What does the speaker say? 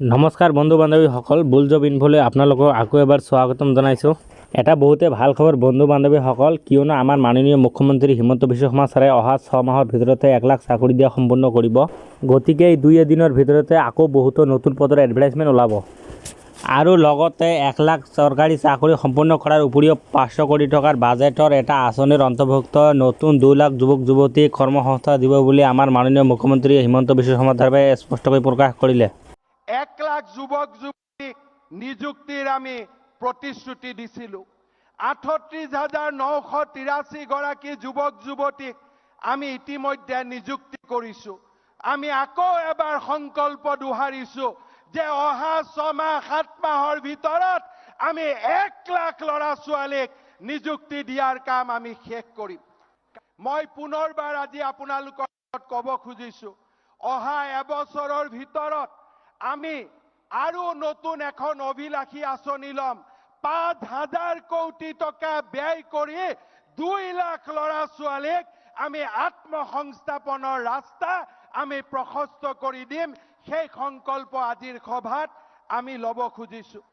নমস্কাৰ বন্ধু বান্ধৱীসকল, বুলজব ইনফলৈ আপোনালোকক আকৌ এবাৰ স্বাগতম জনাইছোঁ। এটা বহুতে ভাল খবৰ বন্ধু বান্ধৱীসকল, কিয়নো আমাৰ মাননীয় মুখ্যমন্ত্ৰী হিমন্ত বিশ্ব শৰ্মা ছাৰে অহা 6 মাহৰ ভিতৰতে 1 লাখ চাকৰি দিয়া সম্পূৰ্ণ কৰিব। গতিকে এই 2 এদিনৰ ভিতৰতে আকৌ বহুতো নতুন পদৰ এডভাৰটাইজমেণ্ট ওলাব আৰু লগতে 1 লাখ চৰকাৰী চাকৰি সম্পূৰ্ণ কৰাৰ উপৰিও 500 কোটি টকাৰ বাজেটৰ এটা আঁচনিৰ অন্তৰ্ভুক্ত নতুন 2 লাখ যুৱক যুৱতীক কৰ্মসংস্থাপন দিব বুলি আমাৰ মাননীয় মুখ্যমন্ত্ৰী হিমন্ত বিশ্ব শৰ্মা ছাৰে স্পষ্টকৈ প্ৰকাশ কৰিলে। 1 লাখ যুৱক যুৱতীক নিযুক্তিৰ আমি প্ৰতিশ্ৰুতি দিছিলোঁ। 38,983 গৰাকী যুৱক যুৱতীক আমি ইতিমধ্যে নিযুক্তি কৰিছোঁ। আমি আকৌ এবাৰ সংকল্প দোহাৰিছোঁ যে অহা 6 মাহ 7 মাহৰ ভিতৰত আমি 1 লাখ ল'ৰা ছোৱালীক নিযুক্তি দিয়াৰ কাম আমি শেষ কৰিম। মই পুনৰবাৰ আজি আপোনালোকক ক'ব খুজিছোঁ, অহা এবছৰৰ ভিতৰত আমি আৰু নতুন এখন অভিলাষী আঁচনি ল'ম। 5,000 কোটি টকা ব্যয় কৰি 2 লাখ ল'ৰা ছোৱালীক আমি আত্মসংস্থাপনৰ ৰাস্তা আমি প্ৰশস্ত কৰি দিম। সেই সংকল্প আজিৰ সভাত আমি ল'ব খুজিছোঁ।